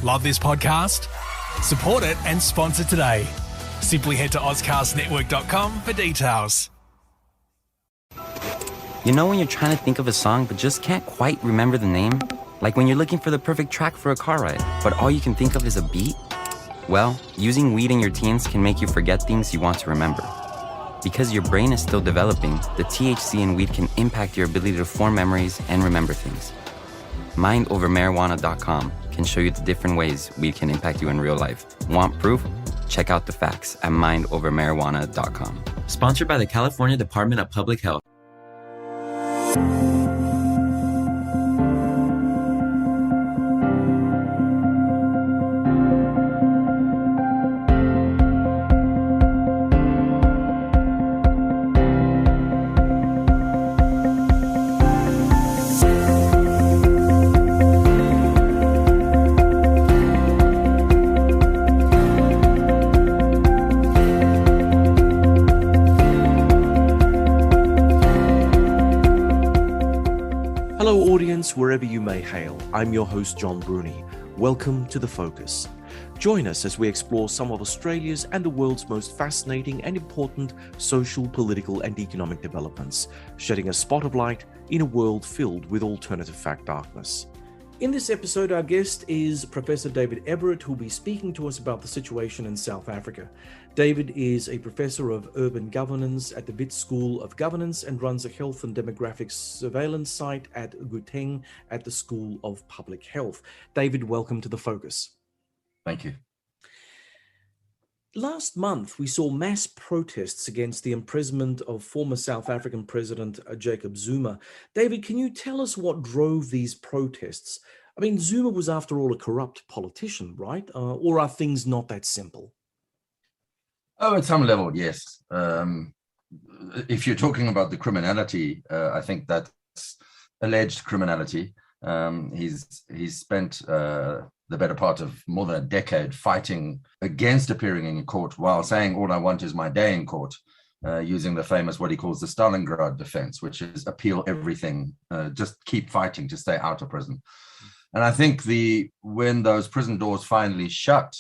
Love this podcast? Support it and sponsor today. Simply head to ozcastnetwork.com for details. You know when you're trying to think of a song but just can't quite remember the name? Like when you're looking for the perfect track for a car ride, but all you can think of is a beat? Well, using weed in your teens can make you forget things you want to remember. Because your brain is still developing, the THC in weed can impact your ability to form memories and remember things. MindOverMarijuana.com can show you the different ways weed can impact you in real life. Want proof? Check out the facts at MindOverMarijuana.com. Sponsored by the California Department of Public Health. Wherever you may hail, I'm your host, John Bruni. Welcome to The Focus. Join us as we explore some of Australia's and the world's most fascinating and important social, political, and economic developments, shedding a spot of light in a world filled with alternative fact darkness. In this episode, our guest is Professor David Everatt, who will be speaking to us about the situation in South Africa. David is a professor of urban governance at the Wits School of Governance and runs a health and demographics surveillance site at Gauteng at the School of Public Health. David, welcome to The Focus. Thank you. Last month, we saw mass protests against the imprisonment of former South African President Jacob Zuma. David, can you tell us what drove these protests? I mean, Zuma was, after all, a corrupt politician, right? Or are things not that simple? Oh, at some level, yes. If you're talking about the criminality, I think that's alleged criminality. He's spent the better part of more than a decade fighting against appearing in court while saying, all I want is my day in court, using the famous, what he calls the Stalingrad defense, which is appeal everything, just keep fighting to stay out of prison. And I think when those prison doors finally shut,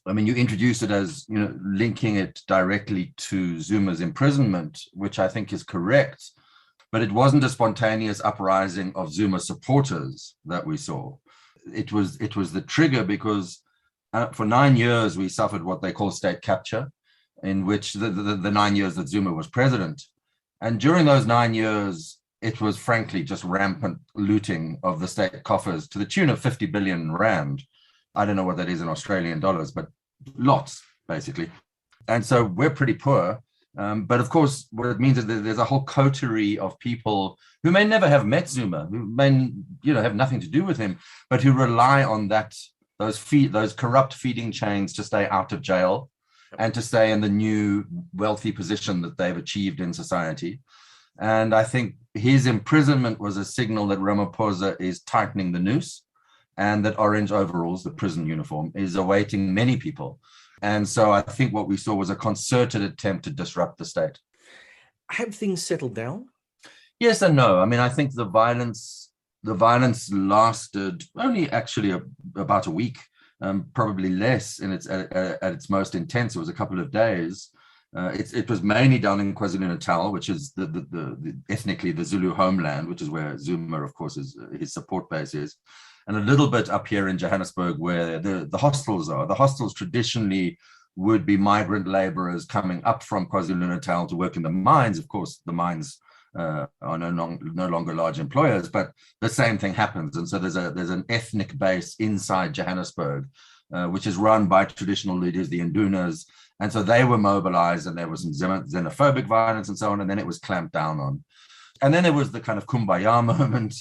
I mean, you introduced it as, linking it directly to Zuma's imprisonment, which I think is correct, but it wasn't a spontaneous uprising of Zuma supporters that we saw. It was the trigger because for 9 years we suffered what they call state capture, in which the 9 years that Zuma was president. And during those 9 years, it was frankly just rampant looting of the state coffers to the tune of 50 billion rand. I don't know what that is in Australian dollars, but lots, basically. And so we're pretty poor. But of course, what it means is that there's a whole coterie of people who may never have met Zuma, who may, have nothing to do with him, but who rely on those corrupt feeding chains to stay out of jail and to stay in the new wealthy position that they've achieved in society. And I think his imprisonment was a signal that Ramaphosa is tightening the noose, and that orange overalls, the prison uniform, is awaiting many people. And so I think what we saw was a concerted attempt to disrupt the state. Have things settled down? Yes and no. I mean, I think the violence lasted only actually about a week, probably less at its most intense. It was a couple of days. It was mainly down in KwaZulu-Natal, which is the ethnically the Zulu homeland, which is where Zuma, of course, his support base is. And a little bit up here in Johannesburg where the hostels are. The hostels traditionally would be migrant laborers coming up from KwaZulu-Natal to work in the mines. Of course, the mines are no longer large employers, but the same thing happens. And so there's an ethnic base inside Johannesburg, which is run by traditional leaders, the Indunas. And so they were mobilized, and there was some xenophobic violence and so on, and then it was clamped down on. And then there was the kind of kumbaya moment.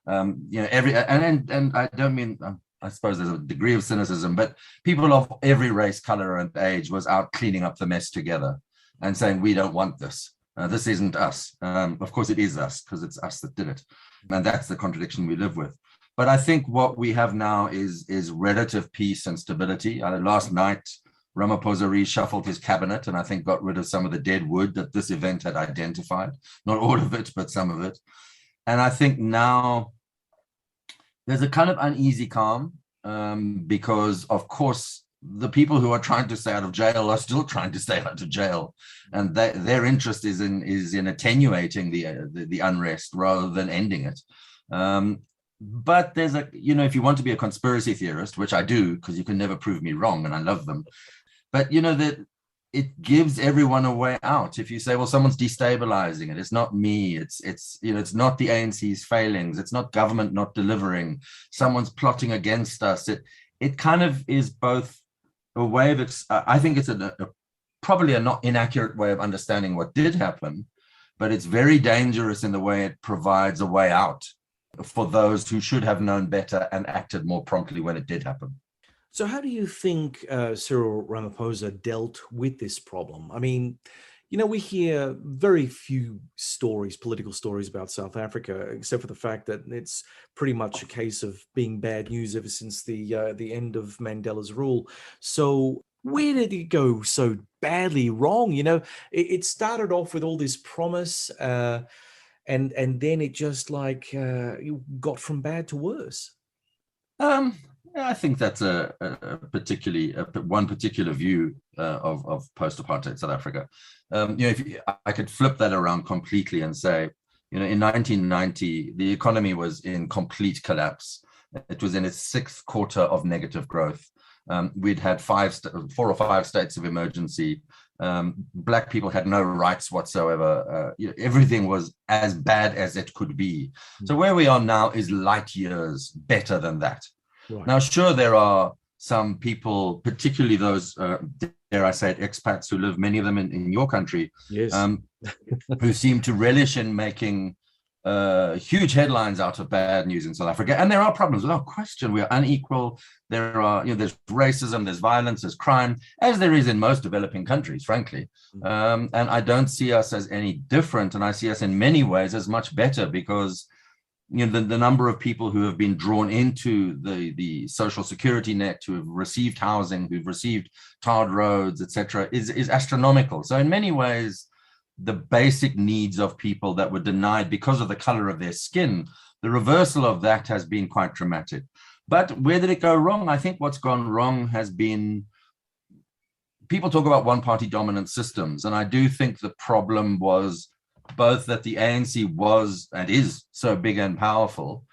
And I don't mean, I suppose there's a degree of cynicism, but people of every race, color, and age was out cleaning up the mess together and saying, we don't want this. This isn't us. Of course, it is us, because it's us that did it. And that's the contradiction we live with. But I think what we have now is relative peace and stability. Last night, Ramaphosa reshuffled his cabinet and I think got rid of some of the dead wood that this event had identified. Not all of it, but some of it. And I think now there's a kind of uneasy calm. because, of course, the people who are trying to stay out of jail are still trying to stay out of jail, and their interest is in attenuating the unrest rather than ending it. But there's if you want to be a conspiracy theorist, which I do, because you can never prove me wrong, and I love them, but that it gives everyone a way out. If you say, well, someone's destabilizing it, it's not me, it's not the ANC's failings, it's not government not delivering, someone's plotting against us. It kind of is both a way of, I think it's probably a not inaccurate way of understanding what did happen, but it's very dangerous in the way it provides a way out for those who should have known better and acted more promptly when it did happen. So how do you think Cyril Ramaphosa dealt with this problem? I mean, we hear very few stories, political stories about South Africa, except for the fact that it's pretty much a case of being bad news ever since the end of Mandela's rule. So where did it go so badly wrong? It started off with all this promise, and then it just got from bad to worse. I think that's one particular view of post-apartheid South Africa. If I could flip that around completely and say, in 1990, the economy was in complete collapse. It was in its sixth quarter of negative growth. We'd had 4 or 5 states of emergency. Black people had no rights whatsoever. Everything was as bad as it could be. So where we are now is light years better than that. Right. Now, sure, there are some people, particularly those, dare I say it, expats who live, many of them in your country, yes, who seem to relish in making huge headlines out of bad news in South Africa. And there are problems, without question. We are unequal. There are, there's racism, there's violence, there's crime, as there is in most developing countries, frankly. And I don't see us as any different. And I see us in many ways as much better, because the number of people who have been drawn into the social security net, who have received housing, who've received tarred roads, etc., is astronomical. So in many ways, the basic needs of people that were denied because of the color of their skin, the reversal of that has been quite dramatic. But where did it go wrong? I think what's gone wrong has been, people talk about one-party dominant systems, and I do think the problem was both that the ANC was and is so big and powerful,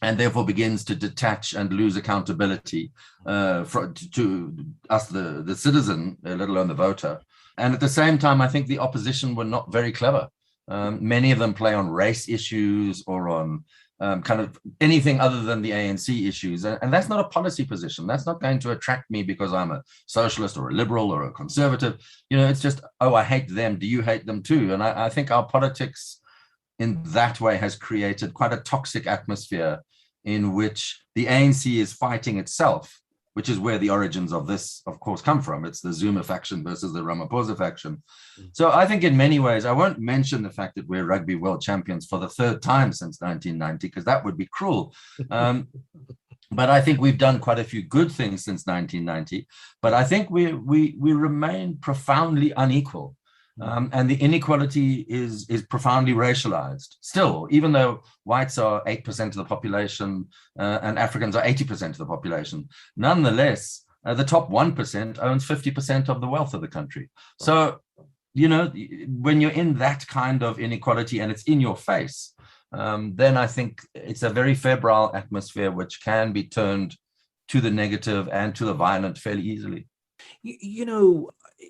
and therefore begins to detach and lose accountability to us, the citizen, let alone the voter. And at the same time, I think the opposition were not very clever. Many of them play on race issues or on kind of anything other than the ANC issues. And that's not a policy position. That's not going to attract me because I'm a socialist or a liberal or a conservative. It's just, oh, I hate them. Do you hate them too? And I think our politics in that way has created quite a toxic atmosphere in which the ANC is fighting itself, which is where the origins of this, of course, come from. It's the Zuma faction versus the Ramaphosa faction. So I think in many ways, I won't mention the fact that we're rugby world champions for the 3rd time since 1990, because that would be cruel. But I think we've done quite a few good things since 1990. But I think we remain profoundly unequal. And the inequality is profoundly racialized still, even though whites are 8% of the population and Africans are 80% of the population. Nonetheless, the top 1% owns 50% of the wealth of the country. So, when you're in that kind of inequality and it's in your face, then I think it's a very febrile atmosphere which can be turned to the negative and to the violent fairly easily.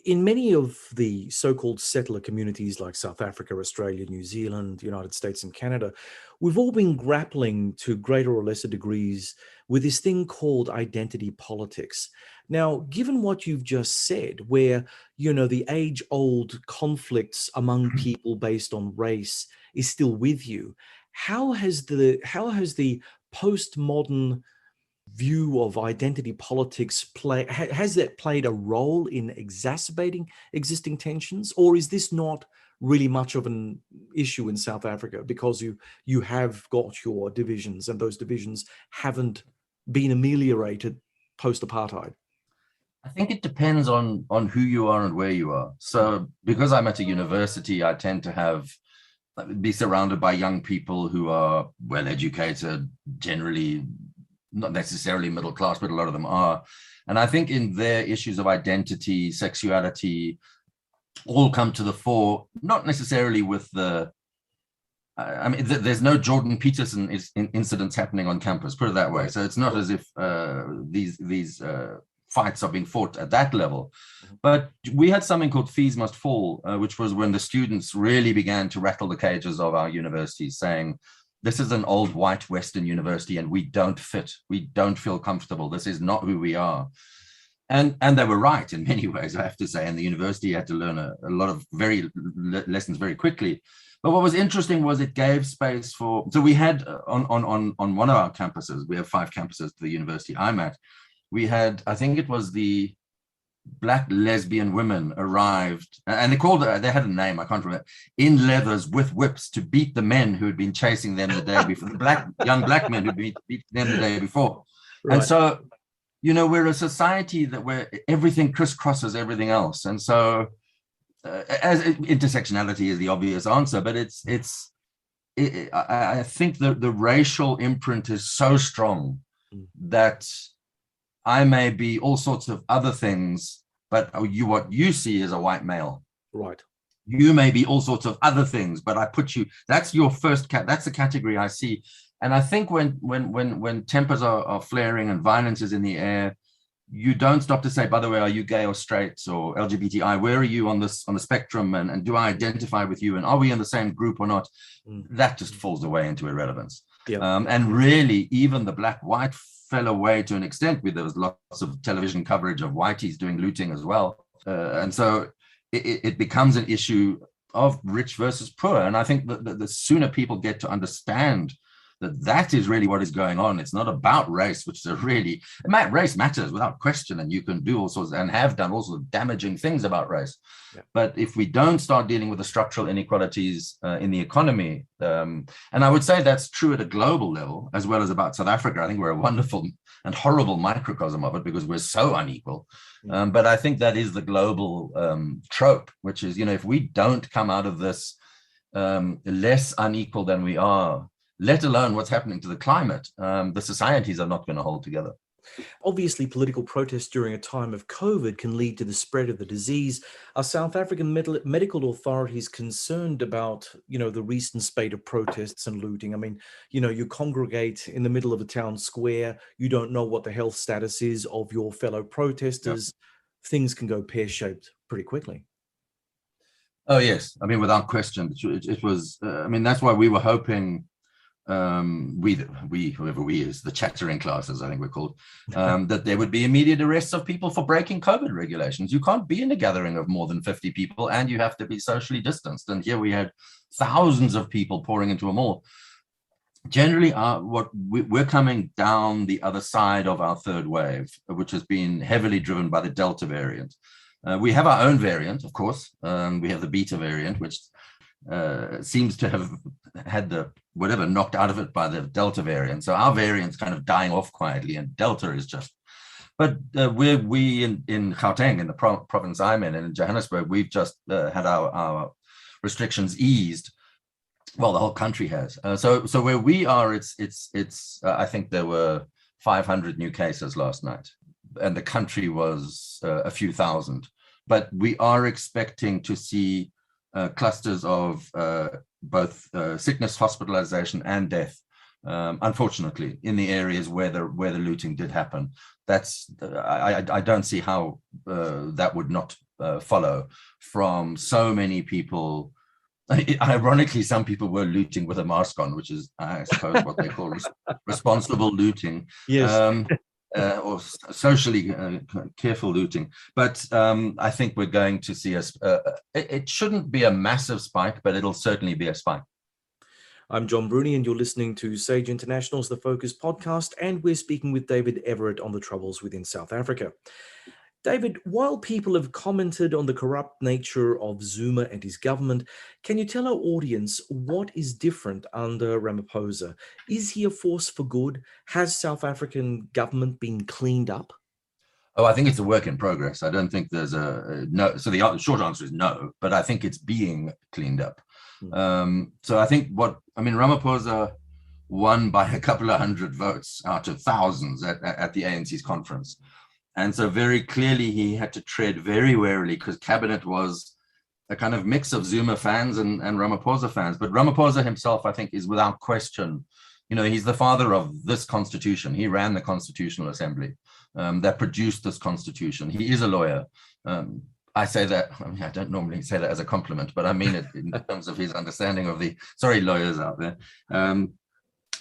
In many of the so-called settler communities like South Africa, Australia, New Zealand, United States, and Canada, we've all been grappling to greater or lesser degrees with this thing called identity politics. Now, given what you've just said, where, the age-old conflicts among people based on race is still with you, how has the postmodern view of identity politics has that played a role in exacerbating existing tensions, or is this not really much of an issue in South Africa because you have got your divisions and those divisions haven't been ameliorated post-apartheid? I think it depends on who you are and where you are. So because I'm at a university, I tend to be surrounded by young people who are well educated, generally not necessarily middle class, but a lot of them are. And I think in their issues of identity, sexuality, all come to the fore, not necessarily with the, I mean, there's no Jordan Peterson incidents happening on campus, put it that way. So it's not as if these fights are being fought at that level. But we had something called Fees Must Fall, which was when the students really began to rattle the cages of our universities, saying, this is an old white Western university and we don't fit. We don't feel comfortable. This is not who we are. And they were right in many ways, I have to say. And the university had to learn a lot of lessons very quickly. But what was interesting was it gave space for, so we had on one of our campuses, we have 5 campuses to the university I'm at, we had, I think it was the Black lesbian women arrived, and they had a name, I can't remember, in leathers with whips to beat the men who had been chasing them the day before, the young black men who'd been beating them the day before. Right. And so, you know, we're a society where everything crisscrosses everything else. And so as intersectionality is the obvious answer, but I think the racial imprint is so strong that I may be all sorts of other things, but what you see is a white male. Right. You may be all sorts of other things, but I put you, that's your first that's the category I see. And I think when tempers are flaring and violence is in the air, you don't stop to say, by the way, are you gay or straight or LGBTI? Where are you on the spectrum? And do I identify with you? And are we in the same group or not? That just falls away into irrelevance. Yeah. And really, even the black-white fell away to an extent. There was lots of television coverage of whiteys doing looting as well. And so it becomes an issue of rich versus poor. And I think that the sooner people get to understand that is really what is going on. It's not about race, which is race matters without question, and you can do all sorts and have done all sorts of damaging things about race. Yeah. But if we don't start dealing with the structural inequalities in the economy, and I would say that's true at a global level as well as about South Africa. I think we're a wonderful and horrible microcosm of it because we're so unequal. But I think that is the global trope, which is, you know, if we don't come out of this less unequal than we are, let alone what's happening to the climate, the societies are not going to hold together. Obviously, political protests during a time of COVID can lead to the spread of the disease. Are South African medical authorities concerned about, you know, the recent spate of protests and looting? I mean, you know, you congregate in the middle of a town square, you don't know what the health status is of your fellow protesters. Yep. Things can go pear-shaped pretty quickly. Oh, yes. I mean, without question, it was, I mean, that's why we were hoping, whoever we is, the chattering classes, I think we're called, that there would be immediate arrests of people for breaking COVID regulations. You can't be in a gathering of more than 50 people and you have to be socially distanced. And here we had thousands of people pouring into a mall. Generally, we're coming down the other side of our third wave, which has been heavily driven by the Delta variant. We have our own variant, of course. We have the Beta variant, which seems to have had the whatever knocked out of it by the Delta variant. So our variant's kind of dying off quietly, and Delta is just. But we in Gauteng, in the province I'm in, and in Johannesburg, we've just had our restrictions eased. Well, the whole country has. So where we are, it's. I think there were 500 new cases last night, and the country was a few thousand. But we are expecting to see clusters of both sickness, hospitalization, and death, unfortunately, in the areas where the looting did happen. That's I don't see how that would not follow from so many people. Ironically, some people were looting with a mask on, which is, I suppose, what they call responsible looting. Yes. Or socially careful looting. But I think we're going to see it shouldn't be a massive spike, but it'll certainly be a spike. I'm John Bruni, and you're listening to Sage International's The Focus podcast, and we're speaking with David Everatt on the troubles within South Africa. David, while people have commented on the corrupt nature of Zuma and his government, can you tell our audience what is different under Ramaphosa? Is he a force for good? Has South African government been cleaned up? Oh, I think it's a work in progress. I don't think there's a no. So the short answer is no, but I think it's being cleaned up. So I think Ramaphosa won by a couple of hundred votes out of thousands at the ANC's conference. And so very clearly he had to tread very warily, because cabinet was a kind of mix of Zuma fans and Ramaphosa fans. But Ramaphosa himself, I think, is without question, he's the father of this constitution. He ran the Constitutional Assembly that produced this constitution. He is a lawyer. I say that, I don't normally say that as a compliment, but I mean it in terms of his understanding of sorry, lawyers out there,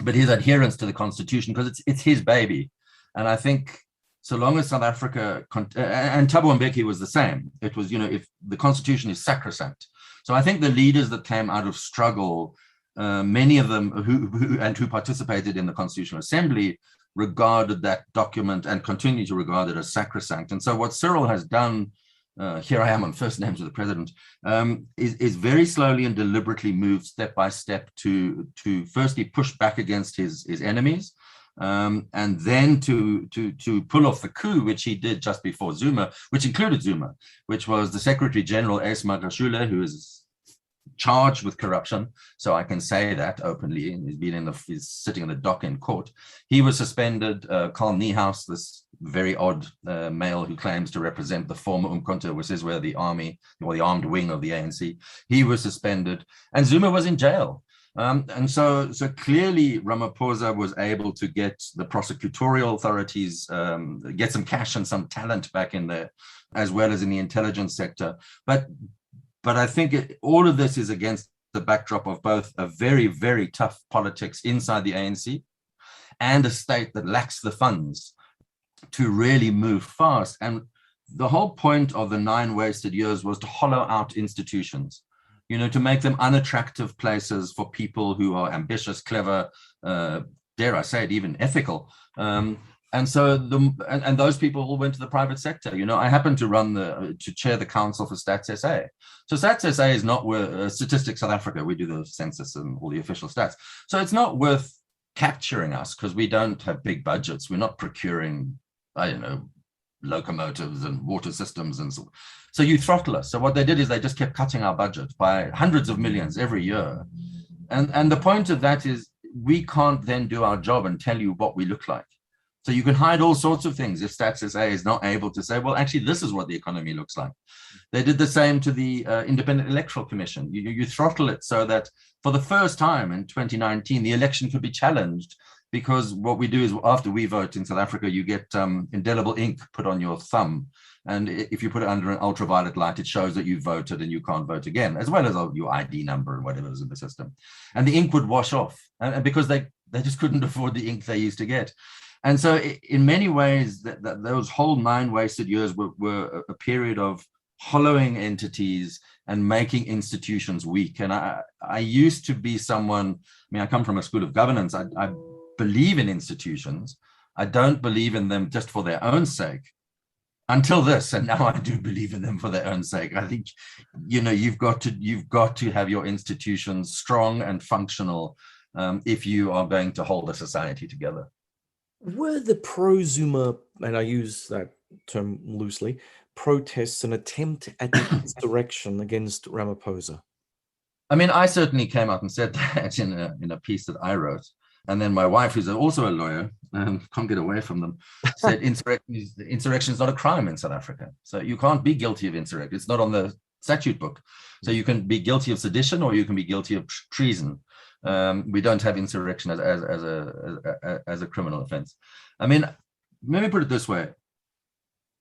but his adherence to the constitution, because it's his baby. And I think so long as South Africa, and Thabo Mbeki was the same, it was, if the constitution is sacrosanct. So I think the leaders that came out of struggle, many of them who participated in the Constitutional Assembly, regarded that document and continue to regard it as sacrosanct. And so what Cyril has done, here I am on first names with the president, is very slowly and deliberately moved step by step to firstly push back against his enemies, and then to pull off the coup, which he did just before Zuma, which included Zuma, which was the Secretary General S. Magashule, who is charged with corruption. So I can say that openly, and he's sitting in the dock in court. He was suspended. Carl Niehaus, this very odd male who claims to represent the former Umkhonto, which is where the army or the armed wing of the ANC, he was suspended, and Zuma was in jail. And so clearly Ramaphosa was able to get the prosecutorial authorities, get some cash and some talent back in there, as well as in the intelligence sector. But I think all of this is against the backdrop of both a very, very tough politics inside the ANC and a state that lacks the funds to really move fast. And the whole point of the 9 wasted years was to hollow out institutions, to make them unattractive places for people who are ambitious, clever, dare I say it, even ethical. And so those people all went to the private sector. I happen to chair the Council for Stats SA. So Stats SA is not worth Statistics South Africa. We do the census and all the official stats. So it's not worth capturing us because we don't have big budgets. We're not procuring, locomotives and water systems and so. So you throttle us. So what they did is they just kept cutting our budget by hundreds of millions every year. And the point of that is we can't then do our job and tell you what we look like. So you can hide all sorts of things if Stats SA is not able to say, well, actually, this is what the economy looks like. They did the same to the Independent Electoral Commission. You throttle it so that for the first time in 2019, the election could be challenged, because what we do is after we vote in South Africa, you get indelible ink put on your thumb. And if you put it under an ultraviolet light, it shows that you voted and you can't vote again, as well as your ID number and whatever is in the system. And the ink would wash off, and because they just couldn't afford the ink they used to get. And so in many ways, those whole 9 wasted years were a period of hollowing entities and making institutions weak. And I used to be someone, I come from a school of governance. I believe in institutions. I don't believe in them just for their own sake. Until this, and now I do believe in them for their own sake. I think, you've got to have your institutions strong and functional if you are going to hold a society together. Were the pro-Zuma, and I use that term loosely, protests an attempt at insurrection against Ramaphosa? I certainly came out and said that in a piece that I wrote. And then my wife, who's also a lawyer, can't get away from them, said insurrection is not a crime in South Africa. So you can't be guilty of insurrection. It's not on the statute book. So you can be guilty of sedition or you can be guilty of treason. We don't have insurrection as a criminal offense. Let me put it this way.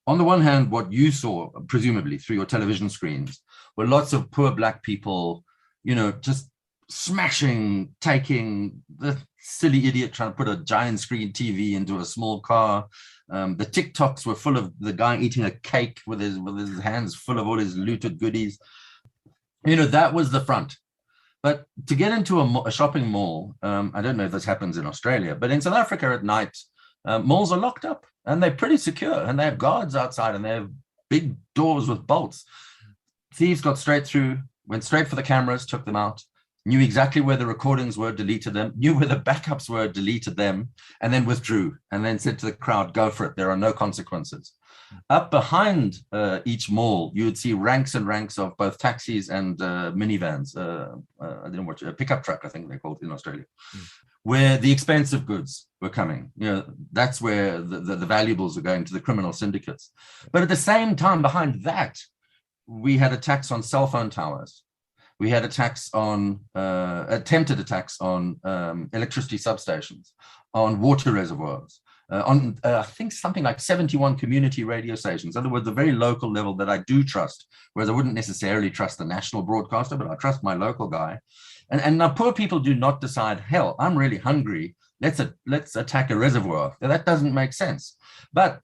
On the one hand, what you saw, presumably through your television screens, were lots of poor Black people, just smashing, taking the silly idiot trying to put a giant screen TV into a small car. The TikToks were full of the guy eating a cake with his hands full of all his looted goodies. That was the front. But to get into a shopping mall, I don't know if this happens in Australia, but in South Africa at night, malls are locked up and they're pretty secure and they have guards outside and they have big doors with bolts. Thieves got straight through, went straight for the cameras, took them out, knew exactly where the recordings were, deleted them, knew where the backups were, deleted them, and then withdrew and then said to the crowd, go for it. There are no consequences. Up behind each mall, you would see ranks and ranks of both taxis and minivans. I don't know what, a pickup truck, I think they're called in Australia, where the expensive goods were coming. That's where the valuables are going to the criminal syndicates. But at the same time, behind that, we had attacks on cell phone towers. We had attacks on, attempted attacks on electricity substations, on water reservoirs, on I think something like 71 community radio stations. In other words, the very local level that I do trust, whereas I wouldn't necessarily trust the national broadcaster, but I trust my local guy. And now poor people do not decide, hell, I'm really hungry, let's attack a reservoir. That doesn't make sense. But,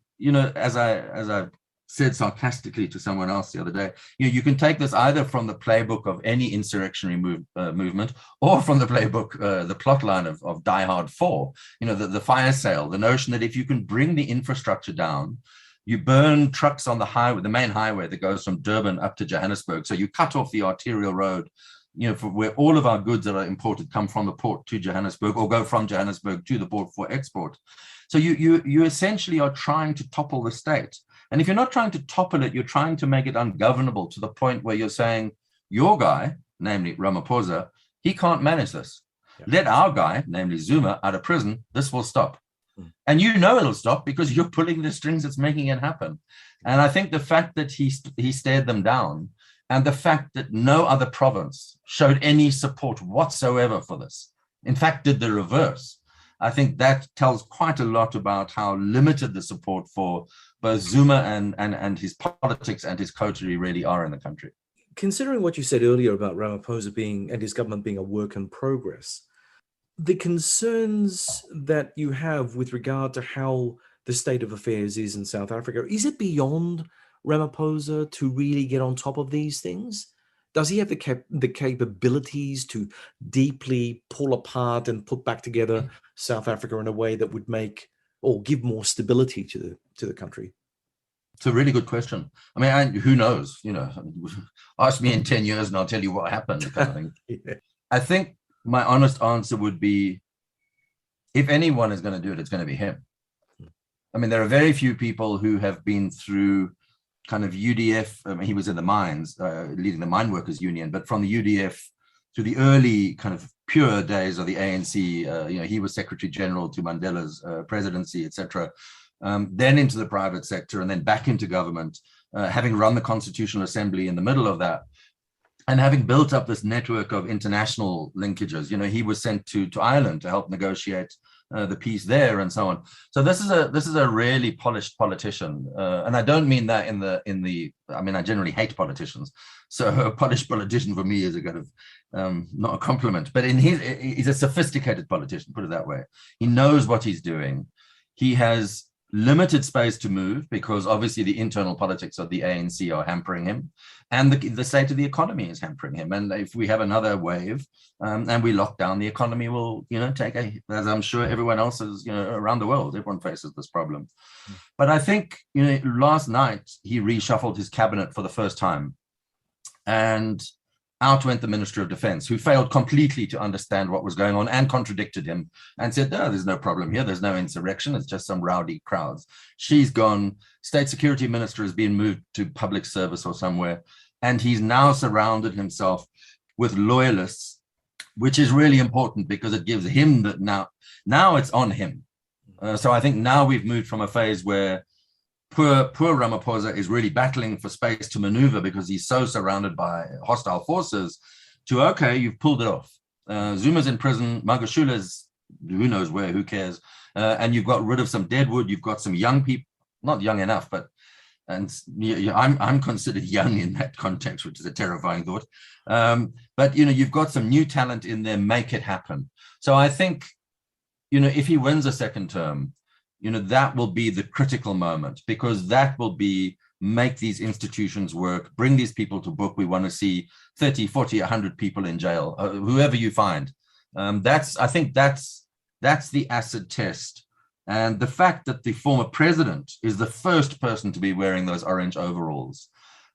as I said sarcastically to someone else the other day, you can take this either from the playbook of any insurrectionary movement, or from the playbook, the plot line of Die Hard 4, the fire sale, the notion that if you can bring the infrastructure down, you burn trucks on the highway, the main highway that goes from Durban up to Johannesburg. So you cut off the arterial road, for where all of our goods that are imported come from the port to Johannesburg, or go from Johannesburg to the port for export. So you essentially are trying to topple the state. And if you're not trying to topple it, you're trying to make it ungovernable to the point where you're saying, your guy, namely Ramaphosa, he can't manage this. Yeah. Let our guy, namely Zuma, out of prison, this will stop. And it'll stop because you're pulling the strings that's making it happen. And I think the fact that he stared them down, and the fact that no other province showed any support whatsoever for this, in fact, did the reverse, I think that tells quite a lot about how limited the support for both Zuma and his politics and his coterie really are in the country. Considering what you said earlier about Ramaphosa and his government being a work in progress, the concerns that you have with regard to how the state of affairs is in South Africa, is it beyond Ramaphosa to really get on top of these things? Does he have the capabilities to deeply pull apart and put back together South Africa in a way that would make or give more stability to the country? It's a really good question. I mean, who knows? Ask me in 10 years and I'll tell you what happened, kind of thing. Yeah. I think my honest answer would be, if anyone is going to do it, it's going to be him. I mean, there are very few people who have been through kind of UDF. I mean, he was in the mines, leading the mine workers union, but from the UDF to the early kind of pure days of the ANC, he was Secretary General to Mandela's presidency, etc. Then into the private sector, and then back into government, having run the Constitutional Assembly in the middle of that, and having built up this network of international linkages. He was sent to Ireland to help negotiate the peace there, and so on. So this is a really polished politician, and I don't mean that in the. I mean, I generally hate politicians, so a polished politician for me is a kind of not a compliment, but he's a sophisticated politician. Put it that way. He knows what he's doing. He has limited space to move because obviously the internal politics of the ANC are hampering him, and the state of the economy is hampering him. And if we have another wave and we lock down, the economy will, take as I'm sure everyone else is, around the world, everyone faces this problem. But I think, last night he reshuffled his cabinet for the first time, and out went the Minister of Defense, who failed completely to understand what was going on and contradicted him and said, no, there's no problem here. There's no insurrection. It's just some rowdy crowds. She's gone. State Security Minister has been moved to public service or somewhere. And he's now surrounded himself with loyalists, which is really important because it gives him that now it's on him. So I think now we've moved from a phase where poor Ramaphosa is really battling for space to maneuver because he's so surrounded by hostile forces, to, okay, you've pulled it off. Zuma's in prison, Magashula's who knows where, who cares? And you've got rid of some deadwood, you've got some young people, not young enough, but I'm considered young in that context, which is a terrifying thought. But you've got some new talent in there, make it happen. So I think, if he wins a second term, that will be the critical moment, because that will make these institutions work, bring these people to book. We want to see 30, 40, 100 people in jail, whoever you find. I think that's the acid test. And the fact that the former president is the first person to be wearing those orange overalls,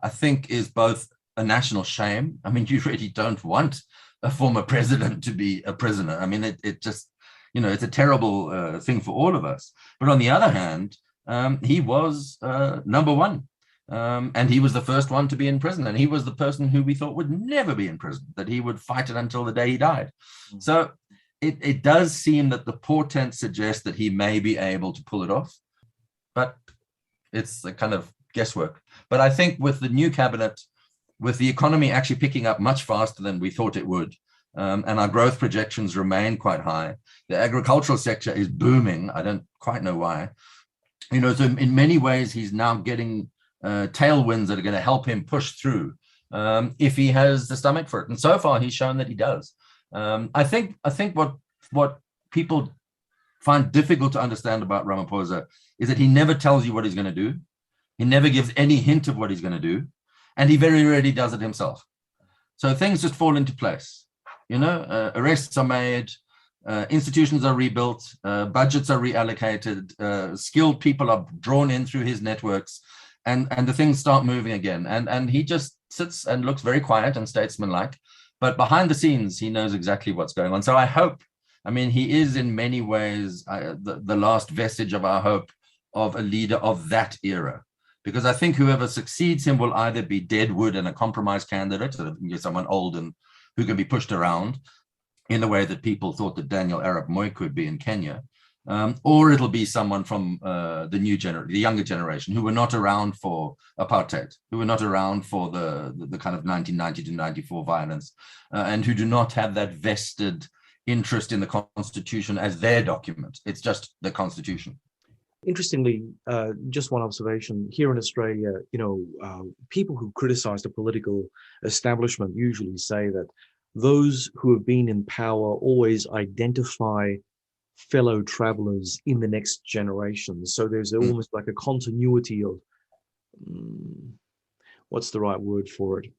I think is both a national shame. I mean, you really don't want a former president to be a prisoner. I mean, it just, it's a terrible thing for all of us. But on the other hand, he was number one. And he was the first one to be in prison. And he was the person who we thought would never be in prison, that he would fight it until the day he died. So it does seem that the portent suggests that he may be able to pull it off, but it's a kind of guesswork. But I think with the new cabinet, with the economy actually picking up much faster than we thought it would, and our growth projections remain quite high, the agricultural sector is booming. I don't quite know why. So in many ways, he's now getting tailwinds that are going to help him push through if he has the stomach for it. And so far, he's shown that he does. I think what people find difficult to understand about Ramaphosa is that he never tells you what he's going to do. He never gives any hint of what he's going to do. And he very rarely does it himself. So things just fall into place. Arrests are made, institutions are rebuilt, budgets are reallocated, skilled people are drawn in through his networks, and the things start moving again. And he just sits and looks very quiet and statesmanlike. But behind the scenes, he knows exactly what's going on. So I hope, he is in many ways the last vestige of our hope of a leader of that era. Because I think whoever succeeds him will either be dead wood and a compromise candidate, so someone old and who can be pushed around in the way that people thought that Daniel Arap Moi could be in Kenya, or it'll be someone from the younger generation who were not around for apartheid, who were not around for the kind of 1990 to 94 violence, and who do not have that vested interest in the Constitution as their document. It's just the Constitution. Interestingly, just one observation here in Australia, people who criticize the political establishment usually say that those who have been in power always identify fellow travelers in the next generation. So there's almost like a continuity of, what's the right word for it?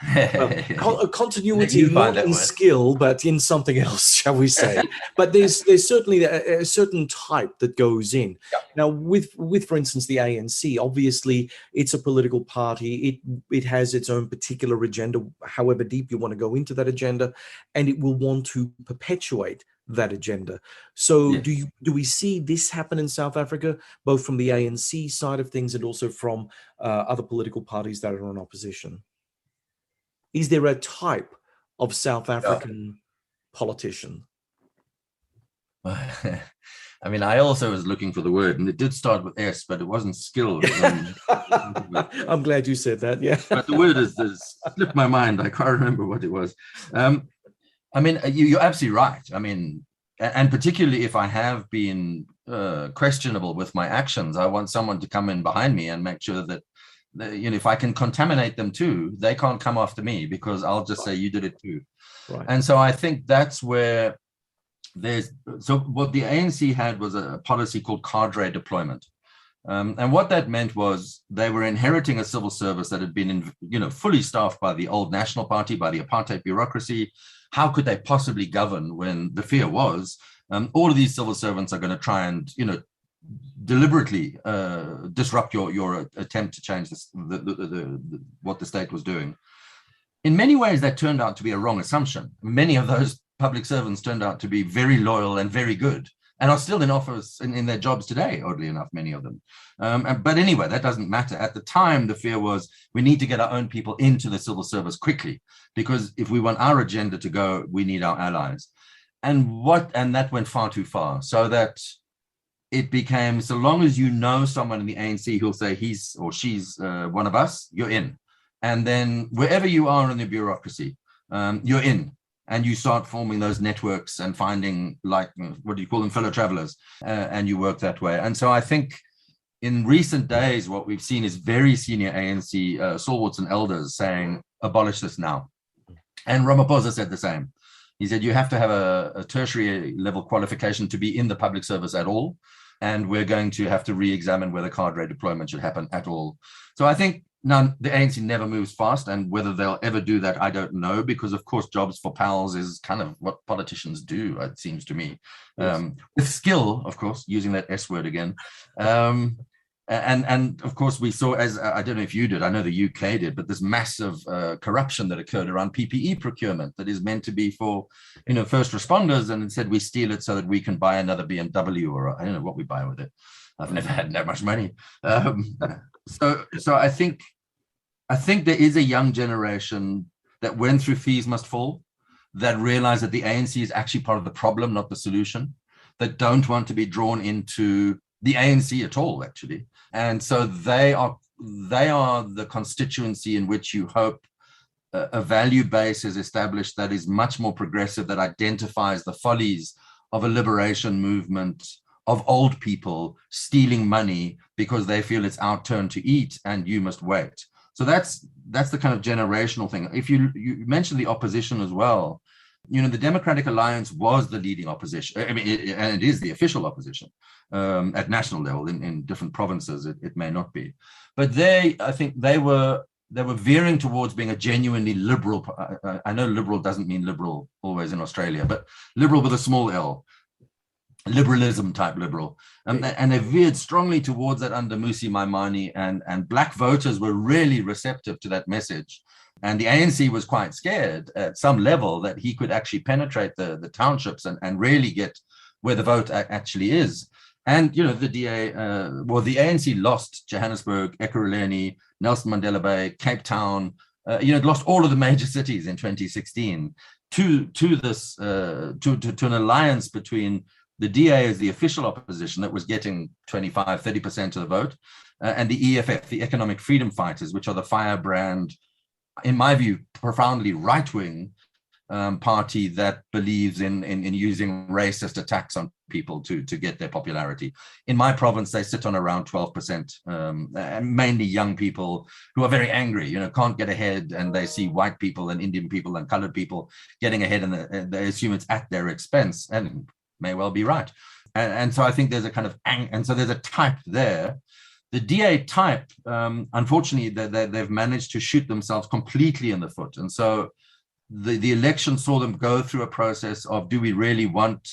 A continuity, not in skill, but in something else, shall we say? But there's certainly a certain type that goes in. Yeah. Now, with for instance the ANC, obviously it's a political party. It has its own particular agenda, however deep you want to go into that agenda, and it will want to perpetuate that agenda. So, yeah. Do we see this happen in South Africa, both from the ANC side of things and also from other political parties that are in opposition? Is there a type of South African politician? I also was looking for the word, and it did start with S, but it wasn't skill. I'm glad you said that, yeah. But the word has slipped my mind. I can't remember what it was. You're absolutely right. And particularly if I have been questionable with my actions, I want someone to come in behind me and make sure that, if I can contaminate them too, they can't come after me, because I'll just say you did it too. Right. And so I think that's where what the ANC had was a policy called cadre deployment. And what that meant was they were inheriting a civil service that had been, fully staffed by the old National Party, by the apartheid bureaucracy. How could they possibly govern when the fear was all of these civil servants are going to try and, deliberately disrupt your attempt to change what the state was doing. In many ways, that turned out to be a wrong assumption. Many of those public servants turned out to be very loyal and very good, and are still in office in their jobs today, oddly enough, many of them. But anyway, that doesn't matter. At the time, the fear was we need to get our own people into the civil service quickly, because if we want our agenda to go, we need our allies. And that went far too far, so that it became, so long as you know someone in the ANC who'll say he's or she's one of us, you're in. And then wherever you are in the bureaucracy, you're in. And you start forming those networks and finding, what do you call them, fellow travelers, and you work that way. And so I think in recent days, what we've seen is very senior ANC stalwarts and elders saying, abolish this now. And Ramaphosa said the same. He said, you have to have a tertiary level qualification to be in the public service at all. And we're going to have to re-examine whether cadre deployment should happen at all. So I think the ANC never moves fast, and whether they'll ever do that, I don't know, because of course jobs for pals is kind of what politicians do, it seems to me. Yes. With skill, of course, using that S word again. And of course we saw, as I don't know if you did, I know the UK did, but this massive corruption that occurred around PPE procurement that is meant to be for, first responders, and instead we steal it so that we can buy another BMW, or I don't know what we buy with it. I've never had that much money. So I think there is a young generation that went through Fees Must Fall, that realize that the ANC is actually part of the problem, not the solution, that don't want to be drawn into the ANC at all, actually. And so they are the constituency in which you hope a value base is established that is much more progressive, that identifies the follies of a liberation movement of old people stealing money because they feel it's our turn to eat and you must wait. So that's the kind of generational thing. If you mentioned the opposition as well, the Democratic Alliance was the leading opposition. I mean, and it is the official opposition at national level. In different provinces, it may not be. But I think they were veering towards being a genuinely liberal. I know liberal doesn't mean liberal always in Australia, but liberal with a small L. Liberalism type liberal, and they veered strongly towards that under Musi Maimane, and black voters were really receptive to that message, and the ANC was quite scared at some level that he could actually penetrate the townships and really get where the vote actually is. And the DA, the ANC lost Johannesburg, Ekurhuleni, Nelson Mandela Bay, Cape Town. It lost all of the major cities in 2016 to an alliance between the DA as the official opposition that was getting 25-30% of the vote, and the EFF, the Economic Freedom Fighters, which are the firebrand, in my view, profoundly right-wing party that believes in using racist attacks on people to get their popularity. In my province, they sit on around 12%, and mainly young people who are very angry, can't get ahead, and they see white people and Indian people and colored people getting ahead, and they assume it's at their expense, and may well be right. And so I think there's a kind of, and so there's a type there. The DA type, unfortunately, they've managed to shoot themselves completely in the foot. And so the election saw them go through a process of, do we really want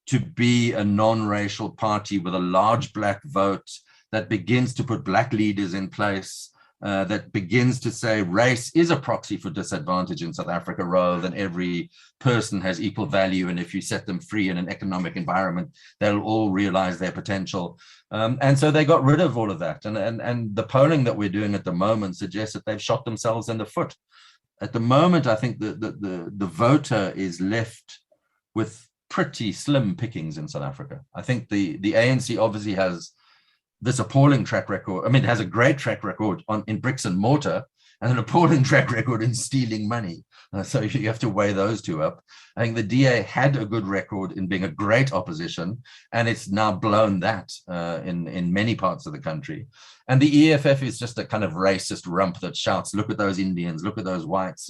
to be a non-racial party with a large black vote that begins to put black leaders in place, that begins to say race is a proxy for disadvantage in South Africa, rather than every person has equal value, and if you set them free in an economic environment, they'll all realize their potential. And so they got rid of all of that. And the polling that we're doing at the moment suggests that they've shot themselves in the foot. At the moment, I think the voter is left with pretty slim pickings in South Africa. I think the ANC obviously has this appalling track record. I mean, it has a great track record in bricks and mortar, and an appalling track record in stealing money. So you have to weigh those two up. I think the DA had a good record in being a great opposition, and it's now blown that in many parts of the country. And the EFF is just a kind of racist rump that shouts, look at those Indians, look at those whites,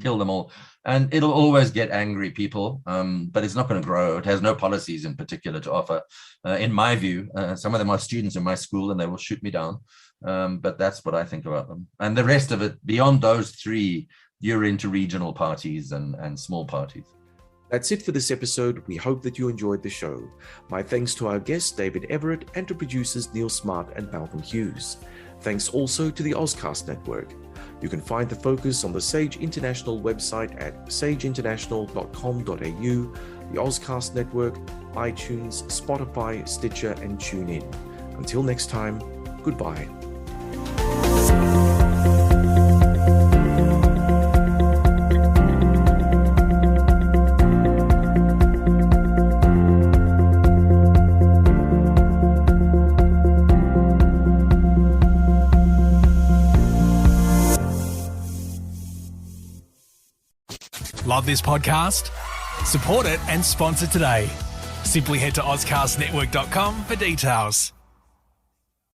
kill them all. And it'll always get angry people, but it's not going to grow. It has no policies in particular to offer. In my view, some of them are students in my school and they will shoot me down. But that's what I think about them. And the rest of it, beyond those three, you're into regional parties and small parties. That's it for this episode. We hope that you enjoyed the show. My thanks to our guests, David Everatt, and to producers Neil Smart and Malcolm Hughes. Thanks also to the Ozcast Network. You can find The Focus on the Sage International website at sageinternational.com.au, the Ozcast Network, iTunes, Spotify, Stitcher, and TuneIn. Until next time, goodbye. Love this podcast? Support it and sponsor today. Simply head to ozcastnetwork.com for details.